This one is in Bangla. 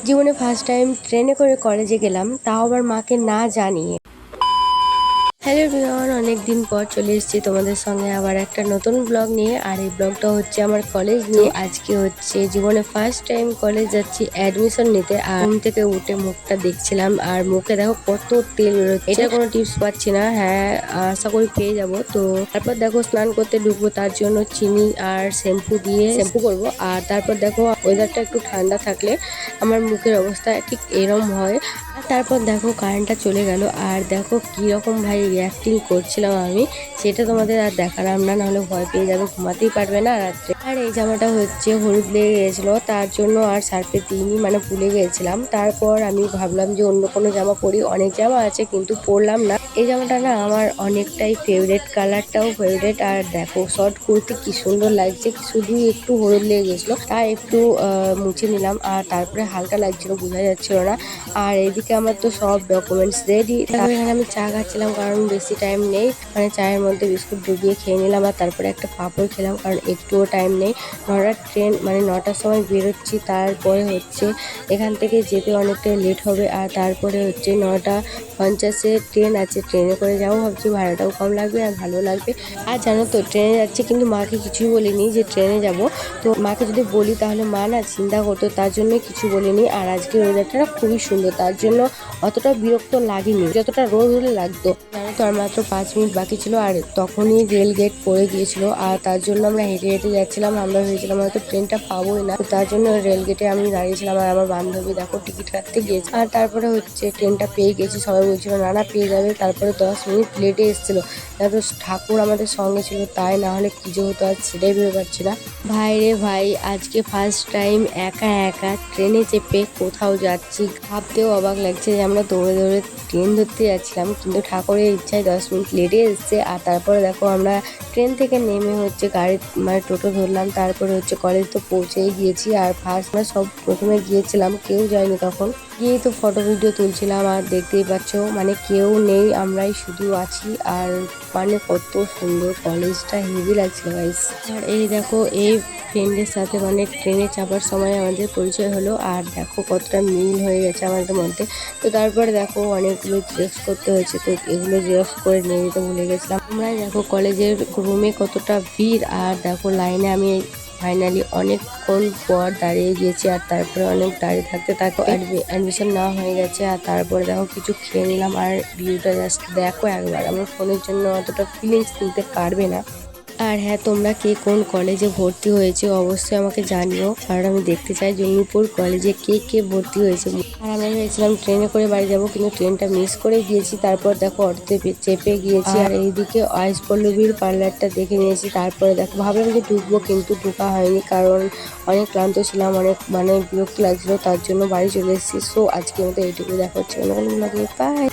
জীবনে ফার্স্ট টাইম ট্রেনে করে কলেজে গেলাম, তাও আবার মাকে না জানিয়ে। হ্যালো এভরিওয়ান, অনেক দিন পর চলে এসেছি তোমাদের সঙ্গে আবার একটা নতুন ব্লগ নিয়ে। আর এই ব্লগটা হচ্ছে আমার কলেজ নিয়ে। আজকে হচ্ছে জীবনে ফার্স্ট টাইম কলেজ যাচ্ছি অ্যাডমিশন নিতে। আর ঘুম থেকে উঠে মুখটা দেখছিলাম, আর মুখে দেখো কত তেল বেরোচ্ছে। এটা কোনো টিপস পাচ্ছি না, হ্যাঁ আশা করি পেয়ে যাবো। তো তারপর দেখো স্নান করতে ঢুকবো, তার জন্য চিনি আর শ্যাম্পু দিয়ে শ্যাম্পু করবো। আর তারপর দেখো ওয়েদারটা একটু ঠান্ডা থাকলে আমার মুখের অবস্থা ঠিক এরম হয়। আর তারপর দেখো কারেন্টটা চলে গেল, আর দেখো কীরকম ভাই অ্যাক্টিং করছিলাম আমি, সেটা তোমাদের আর দেখালাম না, নাহলে ভয় পেয়ে যাবে, ঘুমাতেই পারবে না রাত্রে। আর এই জামাটা হচ্ছে হলুদ লেগে গেছিলো, তার জন্য আর সার্ফে দিইনি, মানে ভুলে গেছিলাম। তারপর আমি ভাবলাম যে অন্য কোনো জামা পরি, অনেক জামা আছে কিন্তু পরলাম না। এই জামাটা না আমার অনেকটাই ফেভারেট, কালারটাও ফেভারেট। আর দেখো শর্ট কুর্তি কি সুন্দর লাগছে, শুধু একটু হলুদ লেগে গেছিলো, তাই একটু মুছে নিলাম। আর তারপরে হালকা লাগছিল, বোঝা যাচ্ছিল না। আর এদিকে আমার তো সব ডকুমেন্টস রেডি। এখানে আমি চা খাচ্ছিলাম, কারণ বেশি টাইম নেই, মানে চায়ের মধ্যে বিস্কুট ডুবিয়ে খেয়ে নিলাম। আর তারপরে একটা পাঁপড় খেলাম, কারণ একটুও টাইম নেই। 9টার ট্রেন, মানে 9টার সময় বেরোচ্ছি, তারপরে হচ্ছে এখান থেকে যেতে অনেকটা লেট হবে। আর তারপরে হচ্ছে 9টা 50-এ ট্রেন আছে, ট্রেনে করে যাবো ভাবছি, ভাড়াটাও কম লাগবে আর ভালো লাগবে। আর জানো তো ট্রেনে যাচ্ছি, কিন্তু মাকে কিছুই বলিনি যে ট্রেনে যাব। তো মাকে যদি বলি তাহলে মা না চিন্তা করতো, তার জন্য কিছু বলিনি। আর আজকের ওয়েদারটা না খুবই সুন্দর, তার জন্য অতটা বিরক্ত লাগেনি যতটা রোদ হলে লাগতো। জানো তো আর মাত্র 5 মিনিট বাকি ছিল, আর তখনই রেল গেট পড়ে গিয়েছিল। আর তার জন্য আমরা হেঁটে হেঁটে যাচ্ছিলাম। আমরা ভেবেছিলাম হয়তো ট্রেনটা পাবোই না, তো তার জন্য রেল গেটে আমি দাঁড়িয়েছিলাম। আর আমার বান্ধবী দেখো টিকিট কাটতে গিয়েছে। আর তারপরে হচ্ছে ট্রেনটা পেয়ে গেছি, সবাই বলছিল না না পেয়ে যাবে। তারপরে 10 মিনিট লেটে এসেছিলো, তো ঠাকুর আমাদের সঙ্গে ছিল, তাই না হলে কি যে হতো আর সেটাই ভেবে পাচ্ছি না। ভাই রে ভাই, আজকে ফার্স্ট টাইম একা একা ট্রেনে চেপে কোথাও যাচ্ছি, ভাবতেও অবাক লাগছে যে আমরা দৌড়ে দৌড়ে ট্রেন ধরতে যাচ্ছিলাম, কিন্তু ঠাকুরের ইচ্ছায় 10 মিনিট লেটে এসছে। আর তারপরে দেখো আমরা ট্রেন থেকে নেমে হচ্ছে গাড়ি, মানে টোটো ধরলাম। তারপরে হচ্ছে কলেজ তো পৌঁছেই গিয়েছি। আর ফার্স্ট আমরা সব প্রথমে গিয়েছিলাম, কেউ যায়নি তখন, গিয়েই তো ফটো ভিডিও তুলছিলাম। আর দেখতেই পাচ্ছ মানে কেউ নেই, আমরাই শুধু আছি। আর মানে কত সুন্দর কলেজটা, হেভি লাগছিল গাইস। আর এই দেখো এই ফ্রেন্ডের সাথে মানে ট্রেনে চাপার সময় আমাদের পরিচয় হলো। আর দেখো কতটা মিল হয়ে গেছে আমাদের মধ্যে। তো তারপরে দেখো অনেকগুলো জেরক্স করতে হয়েছে, তো এগুলো জেরক্স করে নিয়ে যেতে ভুলে গেছিলাম। আমরাই দেখো কলেজের রুমে কতটা ভিড়। আর দেখো লাইনে আমি ফাইনালি অনেকক্ষণ পর দাঁড়িয়ে গিয়েছি। আর তারপরে অনেক দাঁড়িয়ে থাকতে থাকতে অ্যাডমিশন নেওয়া হয়ে গেছে। আর তারপরে দেখো কিছু খেয়ে নিলাম। আর ভিউটা জাস্ট দেখো একবার, আমার ফোনের জন্য অতটা ফিলিংস নিতে পারবে না। আর হ্যাঁ, তোমরা কে কোন কলেজে ভর্তি হয়েছে অবশ্যই আমাকে জানিও, কারণ আমি দেখতে চাই জঙ্গিপুর কলেজে কে কে ভর্তি হয়েছে। আর আমরা ভেবেছিলাম ট্রেনে করে বাড়ি যাব, কিন্তু ট্রেনটা মিস করে গিয়েছি। তারপর দেখো অটোতে চেপে গিয়েছি। আর এইদিকে আইস পল্লবীর পার্লারটা দেখে নিয়েছি। তারপরে দেখো ভাবলাম যে ঢুকবো, কিন্তু ঢোকা হয়নি, কারণ অনেক ক্লান্ত ছিলাম, অনেক মানে বিরক্ত লাগছিল, তার জন্য বাড়ি চলে এসেছি। সো আজকের মতো এইটুকু, দেখা হচ্ছে অন্য কোনো ব্লগে। বাই।